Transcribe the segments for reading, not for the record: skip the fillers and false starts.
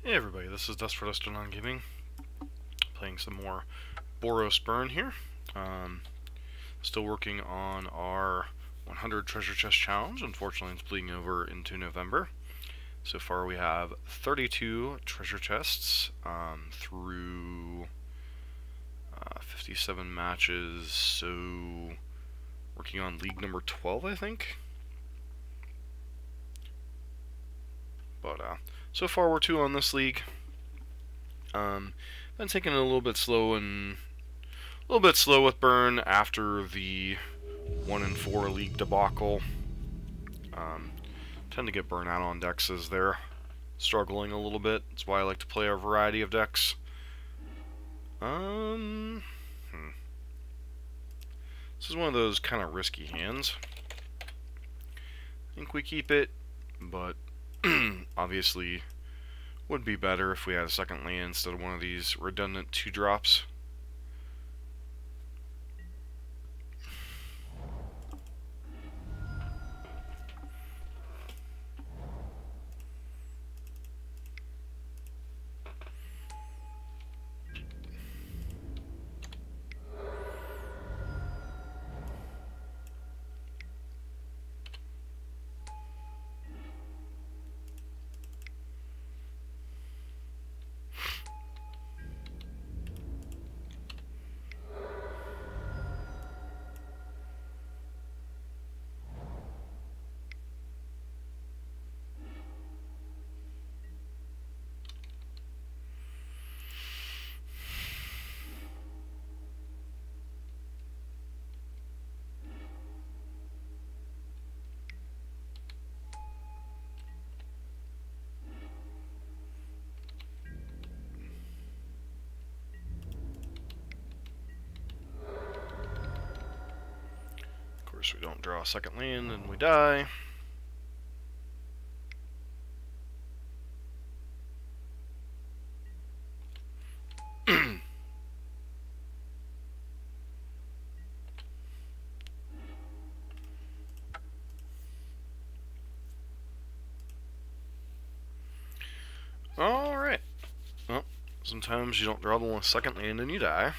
Hey everybody, this is Dust Gaming, playing some more Boros Burn here. Still working on our 100 treasure chest challenge. Unfortunately, it's bleeding over into November. So far we have 32 treasure chests through 57 matches, so working on league number 12, I think. But so far we're 2 on this league. Been taking it a little bit slow with burn after the 1-4 league debacle. Tend to get burnt out on decks as they're struggling a little bit. That's why I like to play a variety of decks. This is one of those kind of risky hands. I think we keep it, but obviously would be better if we had a second land instead of one of these redundant 2-drops. Of course, we don't draw a second land and we die. Alright. Well, sometimes you don't draw the second land and you die.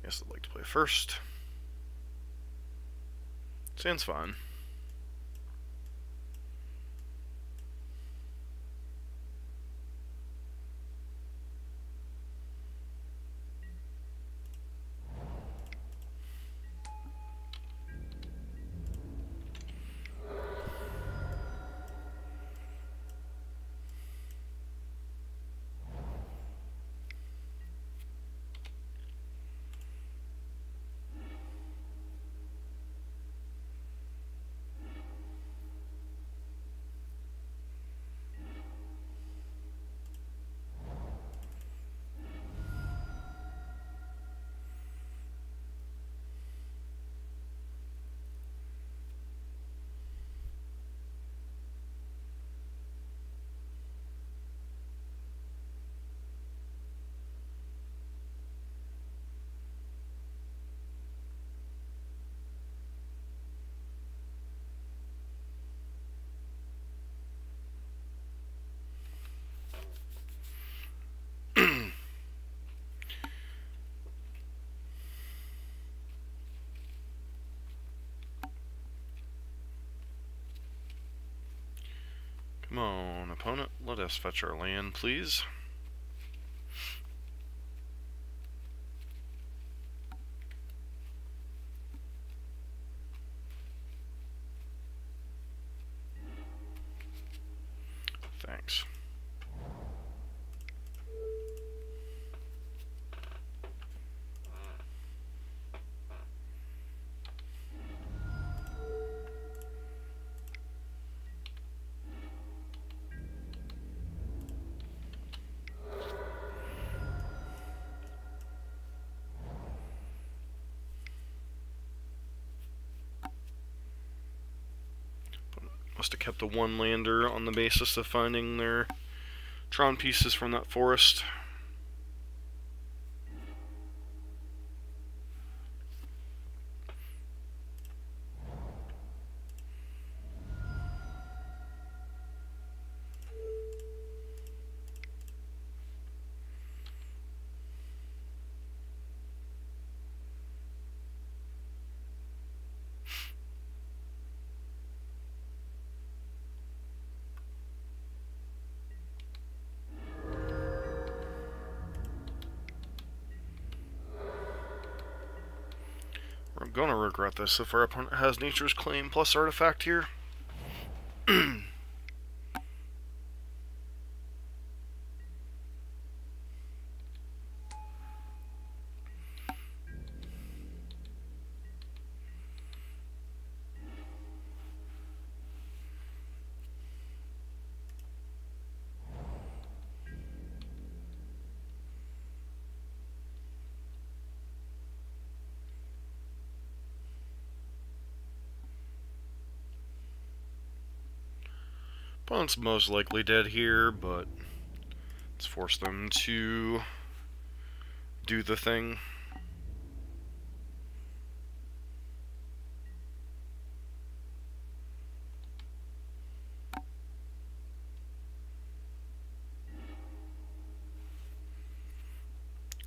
Guess I'd like to play first. Sounds fine. Come on, opponent, let us fetch our land, please. Thanks. must have kept a one lander on the basis of finding their Tron pieces from that forest. We're gonna regret this if our opponent has Nature's Claim plus Artifact here. Opponent's most likely dead here, but let's force them to do the thing.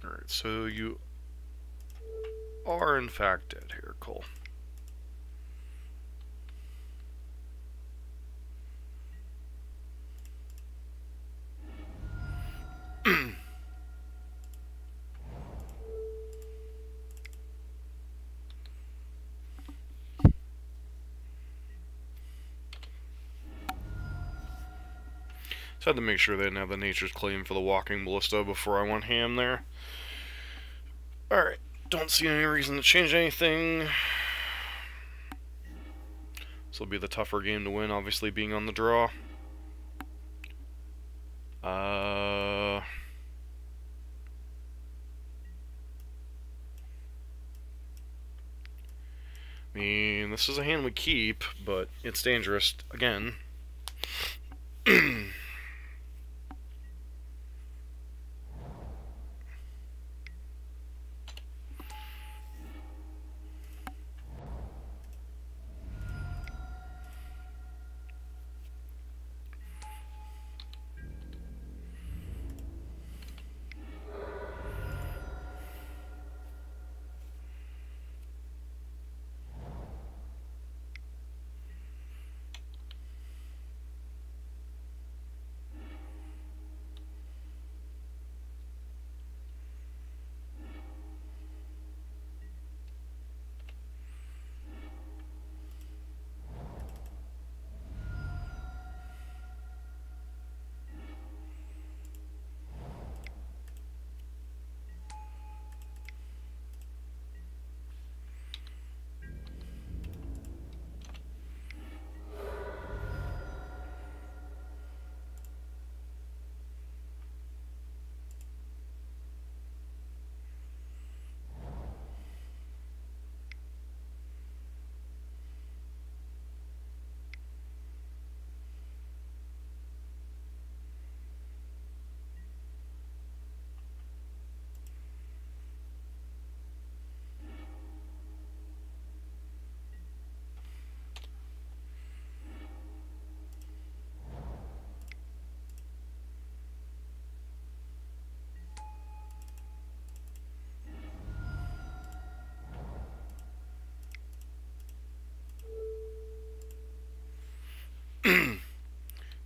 Alright, so you are in fact dead here, Cole. So I had to make sure they didn't have the Nature's Claim for the Walking Ballista before I went ham there. Alright, don't see any reason to change anything. This will be the tougher game to win, obviously being on the draw. I mean, this is a hand we keep, but it's dangerous again.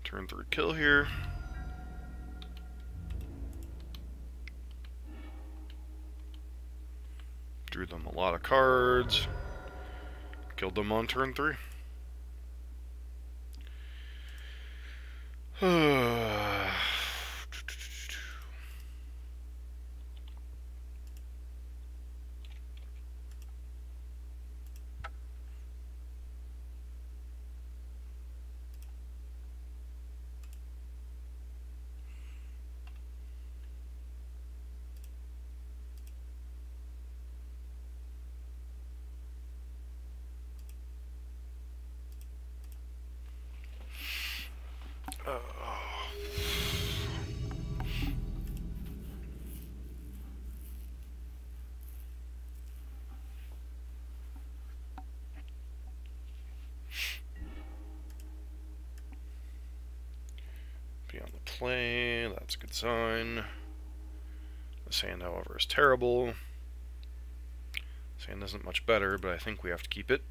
Turn 3 kill here. Drew them a lot of cards. Killed them on turn 3. play. That's a good sign. The sand, however, is terrible. Sand isn't much better, but I think we have to keep it.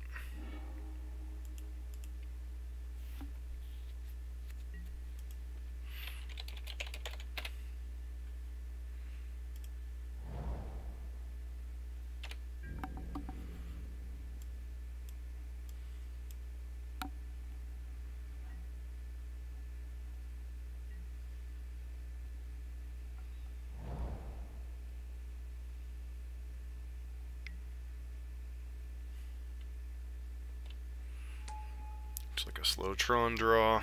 Looks like a slow Tron draw.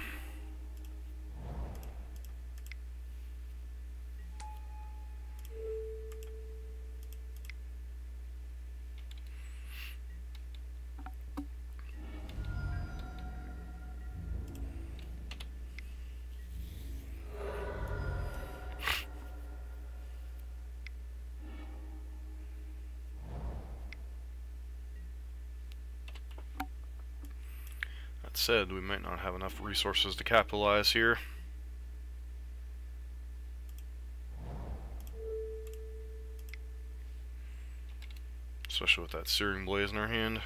That said, we might not have enough resources to capitalize here. Especially with that Searing Blaze in our hand.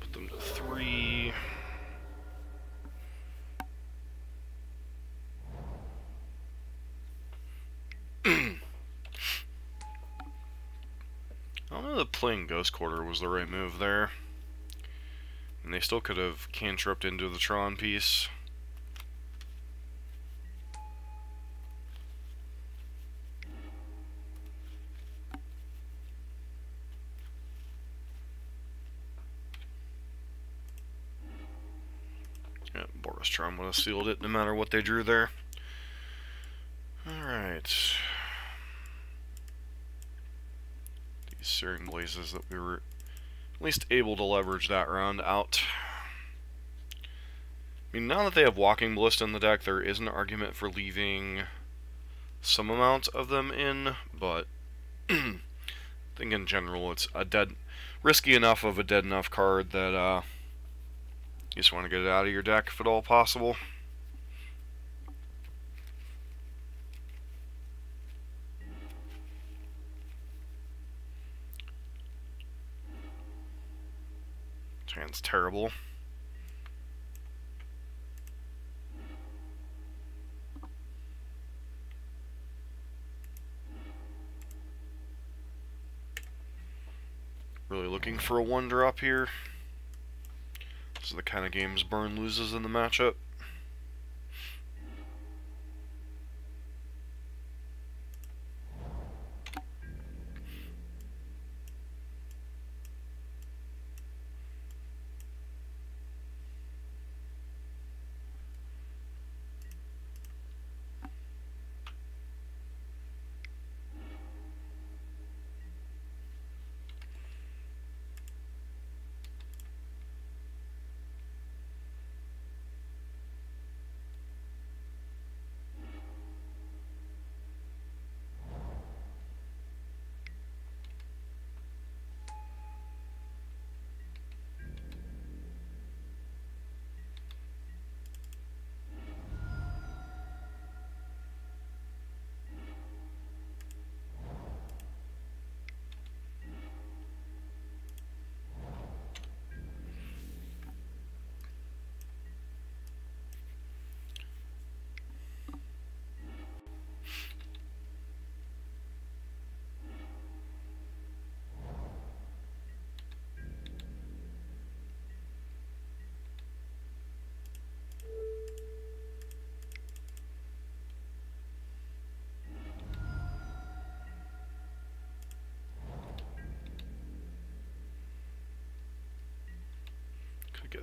Put them to 3. I don't know that playing Ghost Quarter was the right move there. And they still could have cantripped into the Tron piece. Yeah, Boros Tron would have sealed it no matter what they drew there. Alright. These Searing Blazes that we were at least able to leverage that round out. I mean, now that they have Walking Ballista in the deck, there is an argument for leaving some amount of them in, but I think in general it's a risky enough of a dead enough card that you just want to get it out of your deck if at all possible. This hand's terrible. Really looking for a 1-drop here. This is the kind of games Burn loses in the matchup.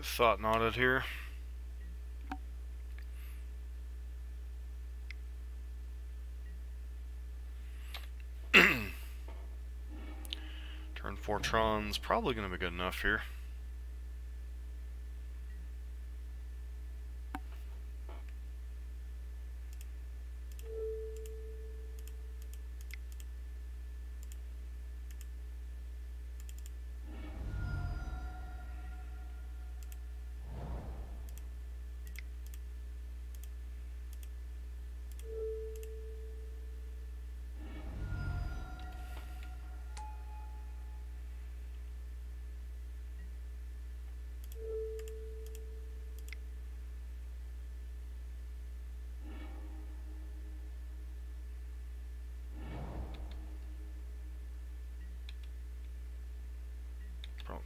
Get thought knotted here. Turn 4 Tron's probably going to be good enough here.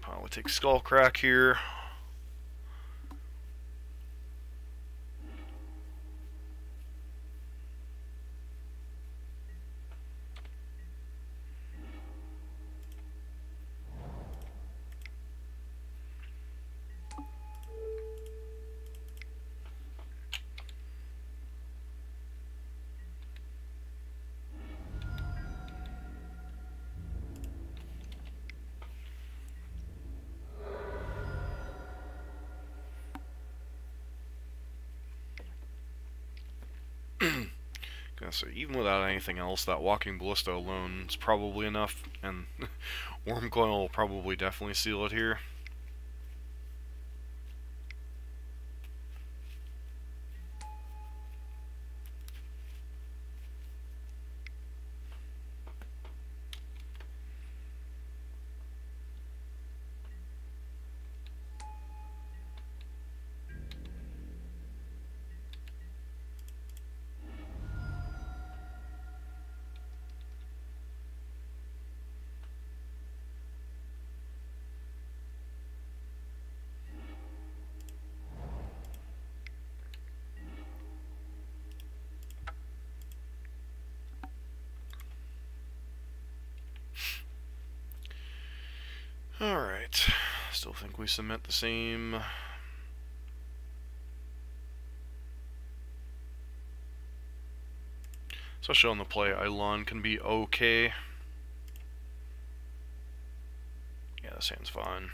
Probably take Skull Crack here. So even without anything else, that Walking Ballista alone is probably enough, and Wormcoil will probably definitely seal it here. Alright, still think we submit the same. Especially on the play, Eidolon can be okay. Yeah, this hand's fine.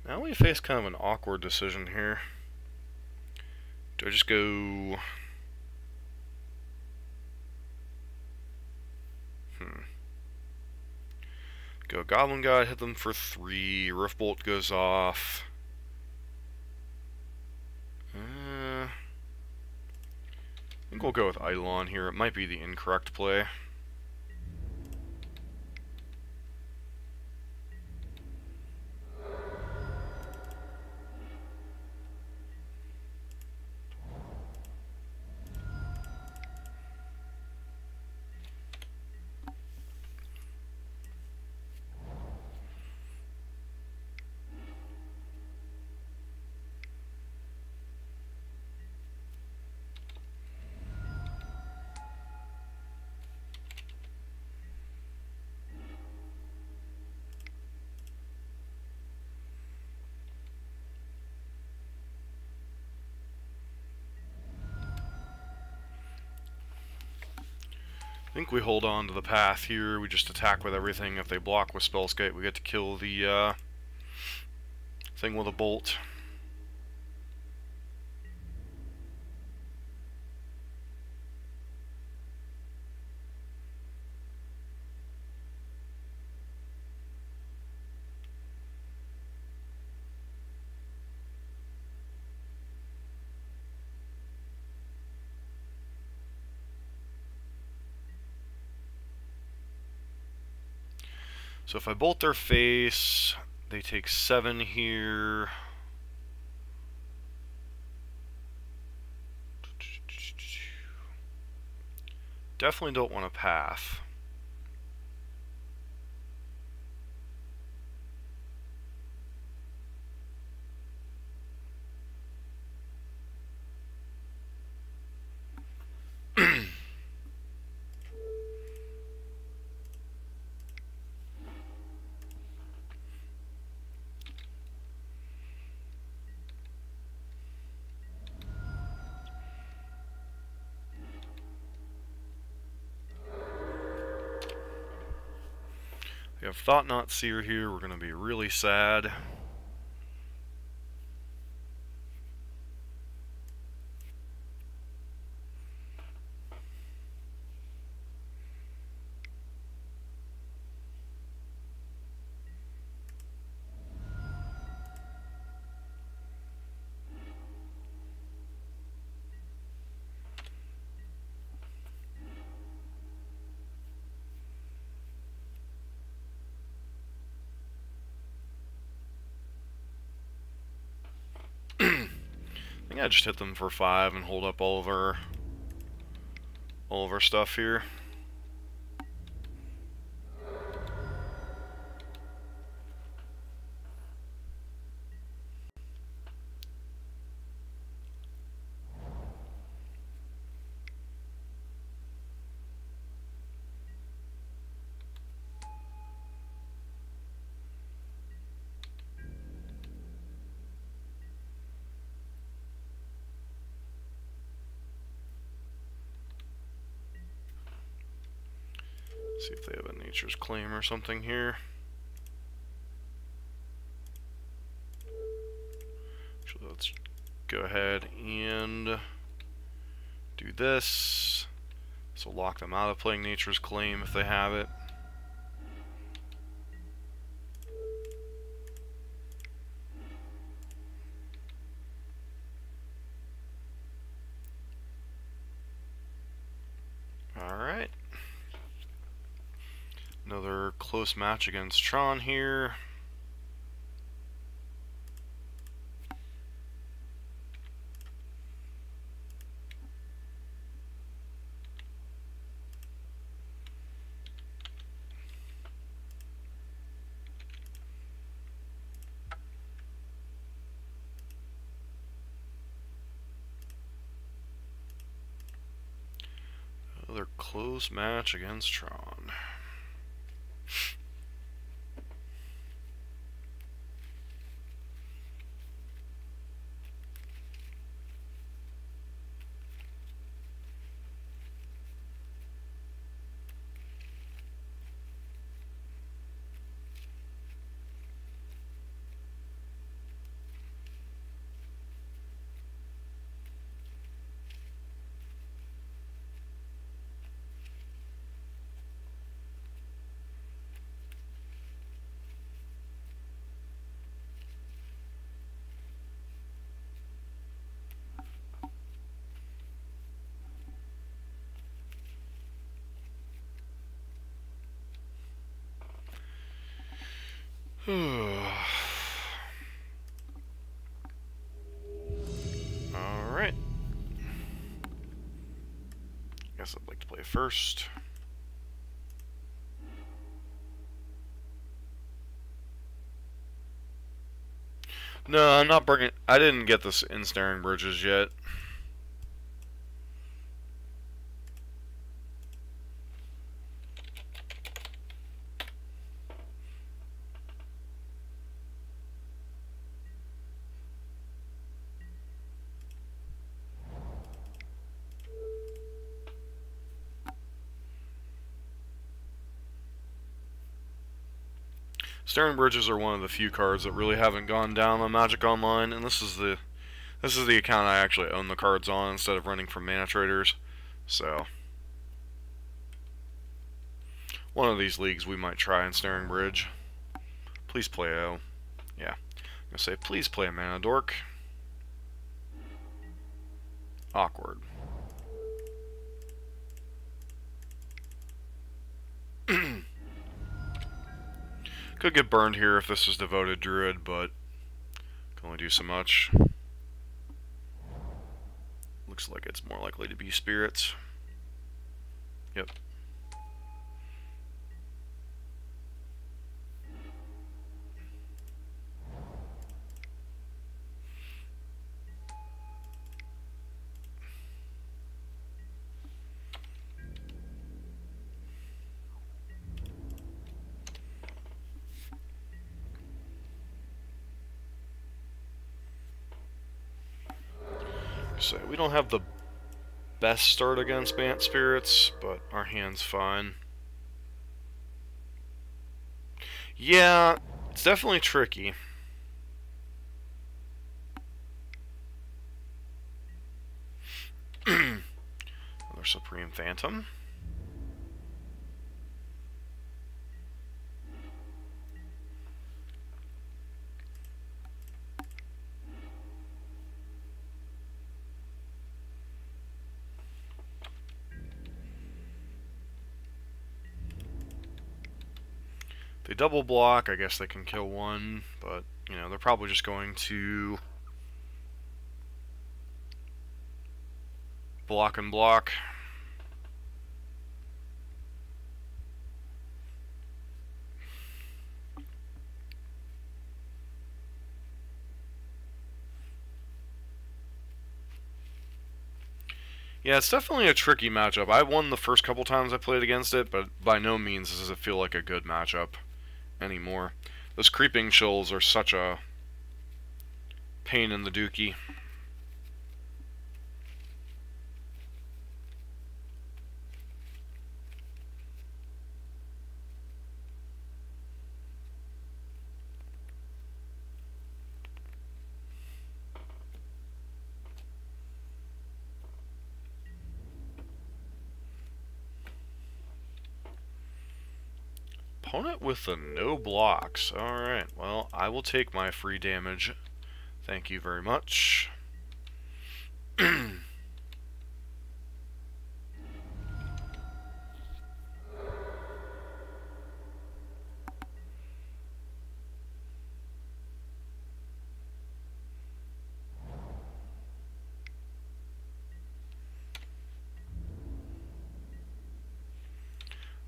Now we face kind of an awkward decision here. Do I just go... Go Goblin God, hit them for 3, Riftbolt goes off. I think we'll go with Eidolon here. It might be the incorrect play. I think we hold on to the path here. We just attack with everything. If they block with Spellskite, we get to kill the thing with a bolt. So if I bolt their face, they take 7 here. definitely don't want a path. We have Thought Not Seer here. We're going to be really sad. I think I just hit them for 5 and hold up all of our stuff here. See if they have a Nature's Claim or something here. Actually, let's go ahead and do this. So lock them out of playing Nature's Claim if they have it. Alright. Another close match against Tron here. Another close match against Tron. Alright. Guess I'd like to play first. No, I'm not bringing... I didn't get this Ensnaring Bridges yet. Ensnaring Bridges are one of the few cards that really haven't gone down on Magic Online, and this is the account I actually own the cards on instead of running from Mana Traders. So one of these leagues we might try Ensnaring Bridge. Please play I'm gonna say please play a Mana Dork. Awkward. Could get burned here if this was Devoted Druid, but can only do so much. Looks like it's more likely to be Spirits. Yep. So we don't have the best start against Bant Spirits, but our hand's fine. Yeah, it's definitely tricky. Another Supreme Phantom. They double block, I guess they can kill one, but, you know, they're probably just going to block and block. Yeah, it's definitely a tricky matchup. I won the first couple times I played against it, but by no means does it feel like a good matchup anymore. Those creeping chills are such a pain in the dookie. Opponent with the no blocks. Alright, well, I will take my free damage. Thank you very much.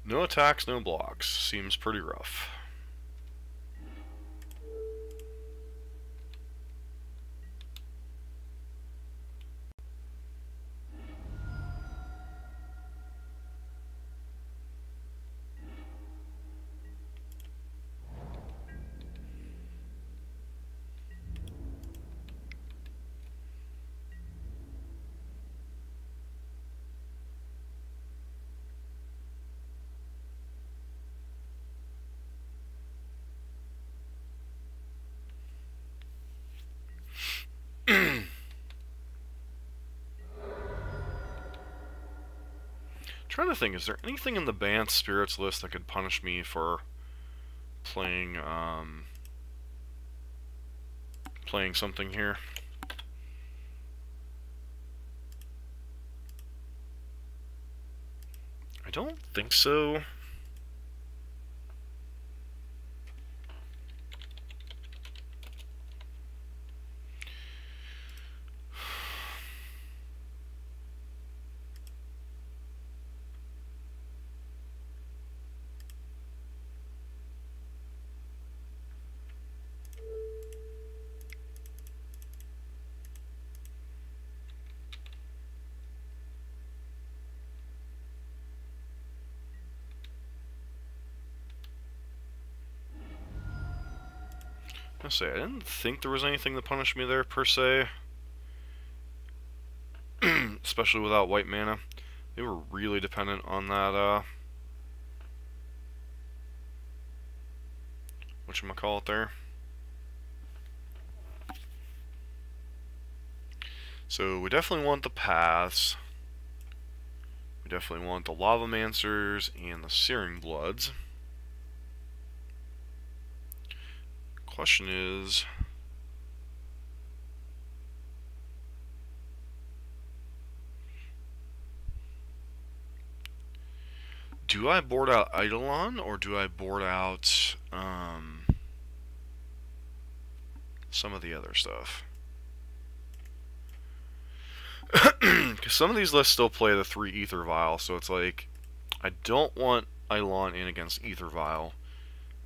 No attacks, no blocks. Seems pretty rough. Trying to think, is there anything in the Bant Spirits list that could punish me for playing playing something here? I don't think so. I say, I didn't think there was anything that punished me there, per se. Especially without white mana. They were really dependent on that, whatchamacallit there. So, we definitely want the paths. We definitely want the Lavamancers and the Searing Bloods. Question is, do I board out Eidolon or do I board out some of the other stuff? Because some of these lists still play the 3 Ether Vial, so it's like, I don't want Eidolon in against Ether Vial,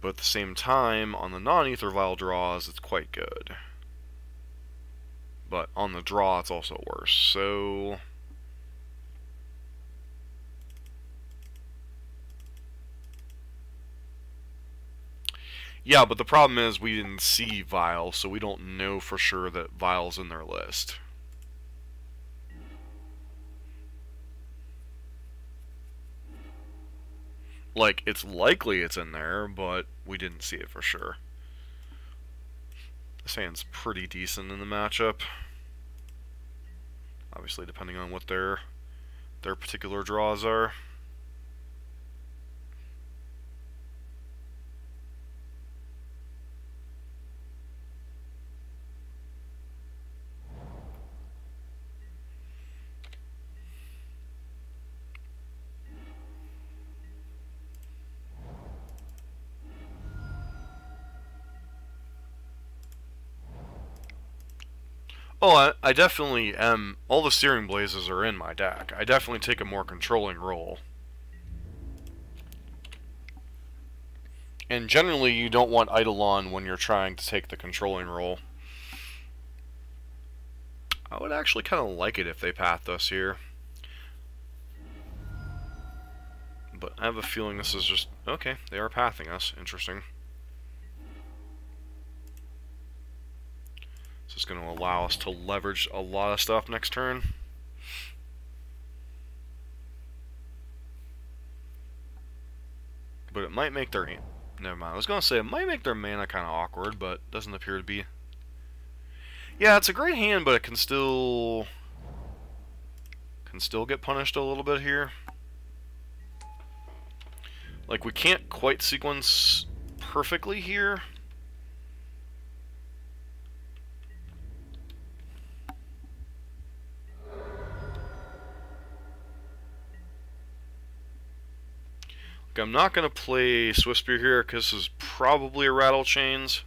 but at the same time, on the non-Ether Vial draws, it's quite good. But on the draw, it's also worse, so... Yeah, but the problem is we didn't see Vial, so we don't know for sure that Vial's in their list. Like, it's likely it's in there, but we didn't see it for sure. This hand's pretty decent in the matchup. Obviously, depending on what their particular draws are. Oh, I definitely am. All the Searing Blazes are in my deck. I definitely take a more controlling role. And generally, you don't want Eidolon when you're trying to take the controlling role. I would actually kind of like it if they path us here. But I have a feeling this is just... Okay, they are pathing us. Interesting. This is going to allow us to leverage a lot of stuff next turn. But it might make their... Never mind. I was going to say it might make their mana kind of awkward, but doesn't appear to be. Yeah, it's a great hand, but it can still get punished a little bit here. Like, we can't quite sequence perfectly here. Like, I'm not going to play Swift Spear here because this is probably a Rattle Chains.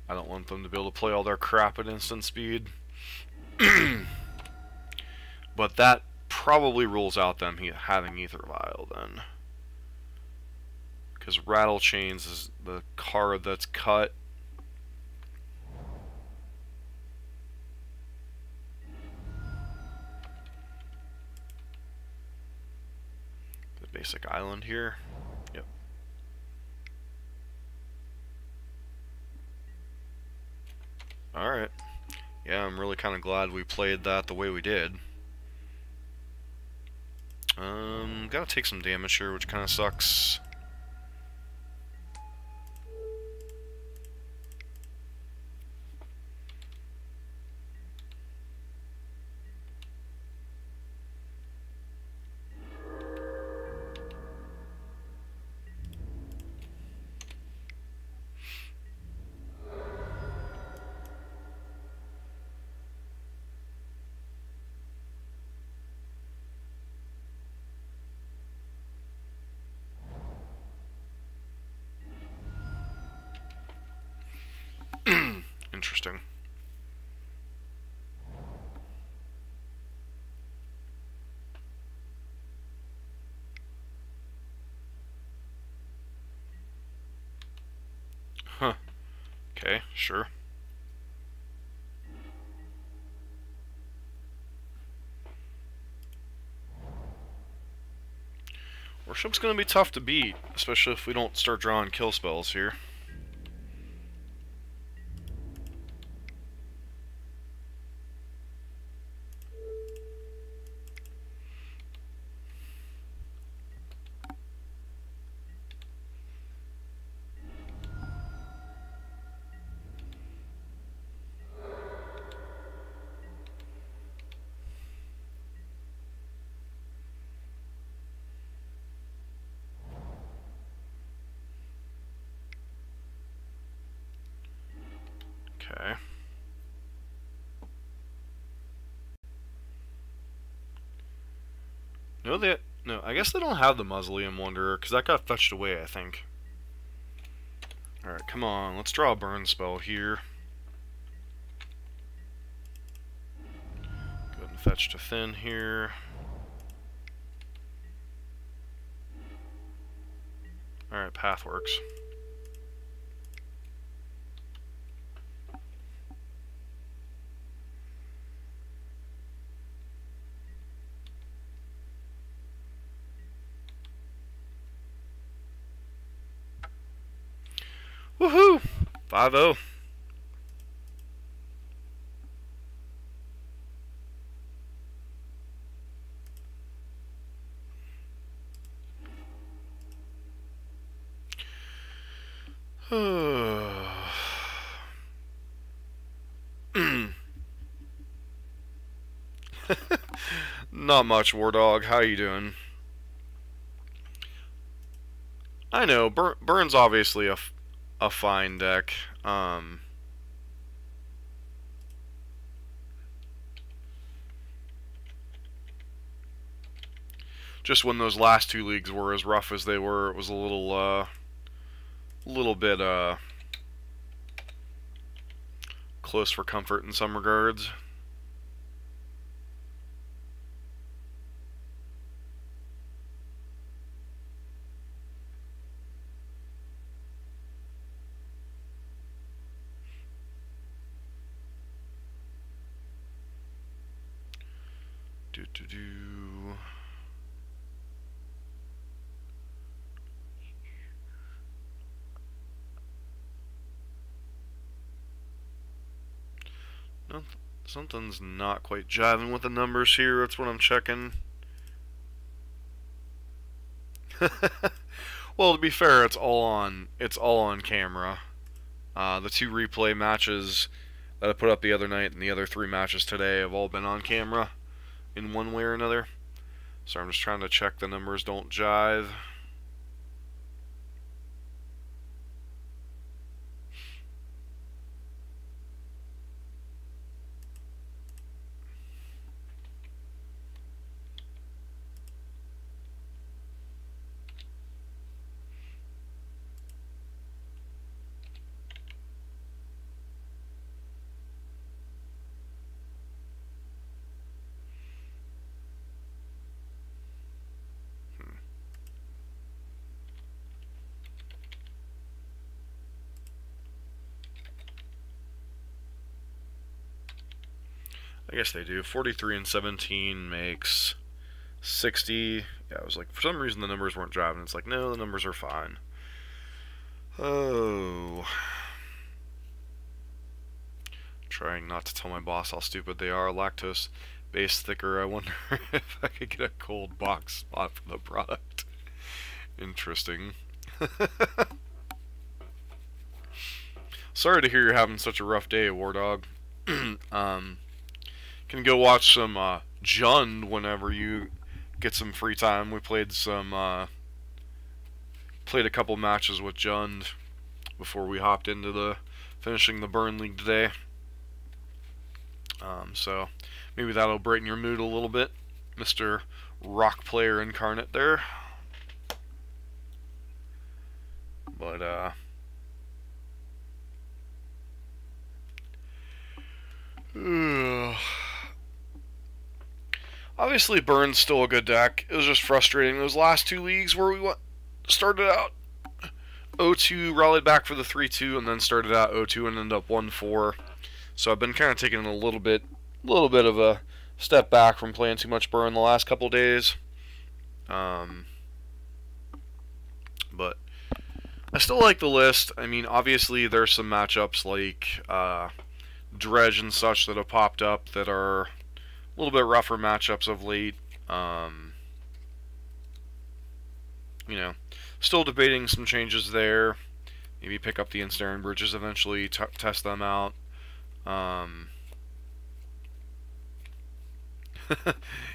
I don't want them to be able to play all their crap at instant speed. But that probably rules out them having Ether Vial then. Because Rattle Chains is the card that's cut. The basic island here. Yep. Alright. Yeah, I'm really kind of glad we played that the way we did. Gotta take some damage here, which kind of sucks. Interesting. Huh. Okay, sure. Worship's gonna be tough to beat, especially if we don't start drawing kill spells here. Okay. No, I guess they don't have the Mausoleum Wanderer, because that got fetched away, I think. Alright, come on. Let's draw a burn spell here. Go ahead and fetch to thin here. Alright, path works. Woohoo! 5-0. Not much, War Dog. How you doing? I know, Burn's obviously a fine deck. Just when those last two leagues were as rough as they were, it was a little bit close for comfort in some regards. No, something's not quite jiving with the numbers here. That's what I'm checking. Well, to be fair, it's all on camera. The 2 replay matches that I put up the other night and the other 3 matches today have all been on camera in one way or another. So I'm just trying to check the numbers don't jive. I guess they do. 43 and 17 makes 60. Yeah, I was like, for some reason the numbers weren't driving. It's like, no, the numbers are fine. Oh. Trying not to tell my boss how stupid they are. Lactose-based thicker. I wonder if I could get a cold box spot for the product. Interesting. Sorry to hear you're having such a rough day, War Dog. Can go watch some Jund whenever you get some free time. We played a couple matches with Jund before we hopped into finishing the Burn League today. So maybe that'll brighten your mood a little bit, Mr. Rock Player Incarnate there. But obviously, Burn's still a good deck. It was just frustrating. Those last 2 leagues where we started out 0-2, rallied back for the 3-2, and then started out 0-2 and ended up 1-4. So I've been kind of taking a little bit of a step back from playing too much Burn the last couple days. But I still like the list. I mean, obviously there's some matchups like Dredge and such that have popped up that are a little bit rougher matchups of late. You know, still debating some changes there. Maybe pick up the Ensnaring Bridges eventually, test them out.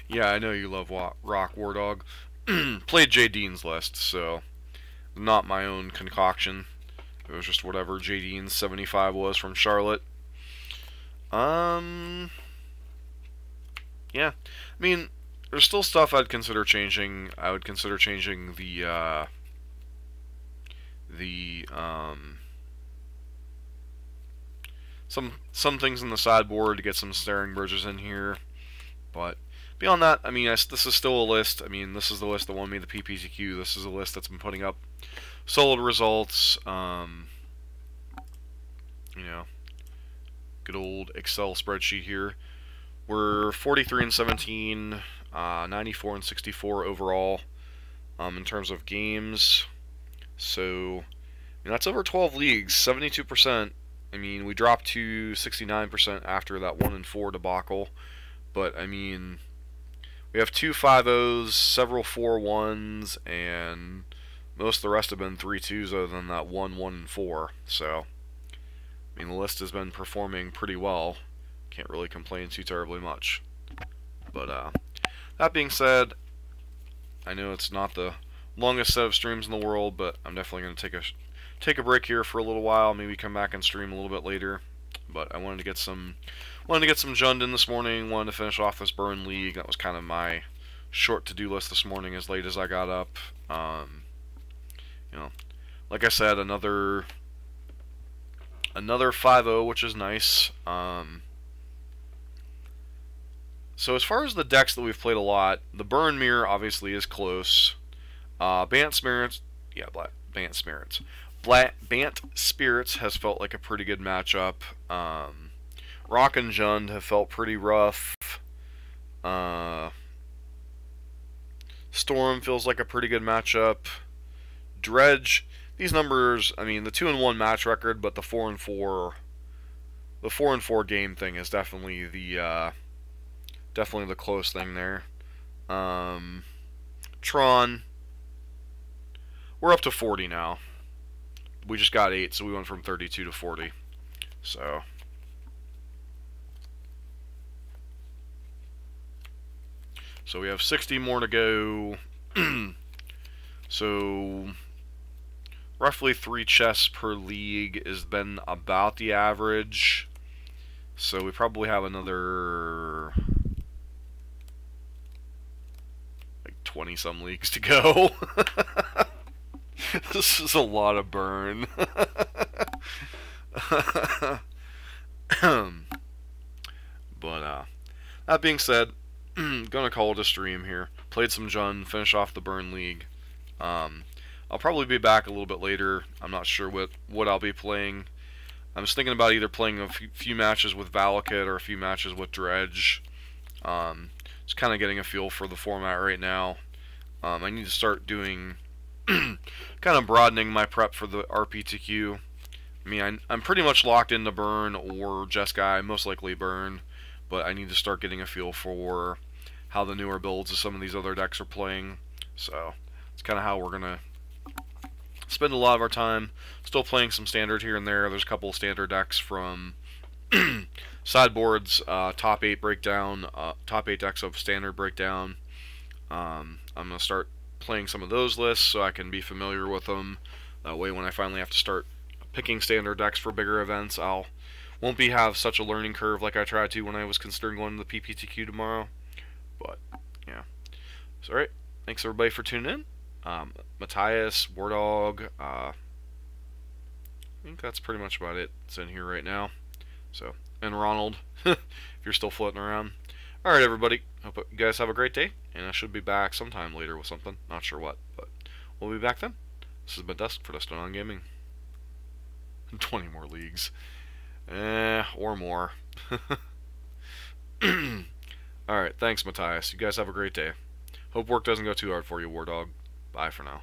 Yeah, I know you love Rock, War Dog. Played J. Dean's list, so not my own concoction. It was just whatever J. Dean's 75 was from Charlotte. Yeah. I mean, there's still stuff I'd consider changing. I would consider changing the some things in the sideboard to get some staring bridges in here, but beyond that, I mean, this is still a list. I mean, this is the list that won me the PPTQ. This is a list that's been putting up solid results. You know, good old Excel spreadsheet here. We're 43 and 17, 94 and 64 overall in terms of games. So, I mean, that's over 12 leagues, 72%. I mean, we dropped to 69% after that 1-4 debacle. But, I mean, we have 2 5-0s, several 4-1s, and most of the rest have been 3-2s other than that 1-4. So, I mean, the list has been performing pretty well. Can't really complain too terribly much. But, that being said, I know it's not the longest set of streams in the world, but I'm definitely going to take a break here for a little while. Maybe come back and stream a little bit later. But I wanted to get some Jund in this morning. Wanted to finish off this Burn League. That was kind of my short to-do list this morning, as late as I got up. You know, like I said, another 5-0, which is nice. So as far as the decks that we've played a lot, the Burn Mirror obviously is close. Bant Spirits has felt like a pretty good matchup. Rock and Jund have felt pretty rough. Storm feels like a pretty good matchup. Dredge, these numbers, I mean, the 2-1 match record, but the 4-4 game thing is definitely the close thing there. Tron, we're up to 40 now. We just got 8, so we went from 32 to 40. So we have 60 more to go. So roughly 3 chests per league has been about the average. So we probably have another 20 some leagues to go. This is a lot of burn. But that being said, gonna call it a stream here. Played some Jund, finish off the Burn League. I'll probably be back a little bit later. I'm not sure what I'll be playing. I was thinking about either playing a few matches with Valakut or a few matches with Dredge. Just kind of getting a feel for the format right now. I need to start doing kind of broadening my prep for the RPTQ. I mean, I'm pretty much locked into Burn or Jeskai, most likely Burn, but I need to start getting a feel for how the newer builds of some of these other decks are playing. So it's kind of how we're gonna spend a lot of our time. Still playing some standard here and there. There's a couple of standard decks from sideboards, top 8 breakdown, top 8 decks of standard breakdown. I'm gonna start playing some of those lists so I can be familiar with them. That way, when I finally have to start picking standard decks for bigger events, won't have such a learning curve like I tried to when I was considering going to the PPTQ tomorrow. But yeah, so alright, thanks everybody for tuning in. Matthias, Wardog, I think that's pretty much about it that's in here right now. So, and Ronald, if you're still floating around. Alright everybody, hope you guys have a great day, and I should be back sometime later with something, not sure what, but we'll be back then. This has been Dusk for Dustin on Gaming. 20 more leagues. Or more. Alright, thanks Matthias. You guys have a great day. Hope work doesn't go too hard for you, War Dog. Bye for now.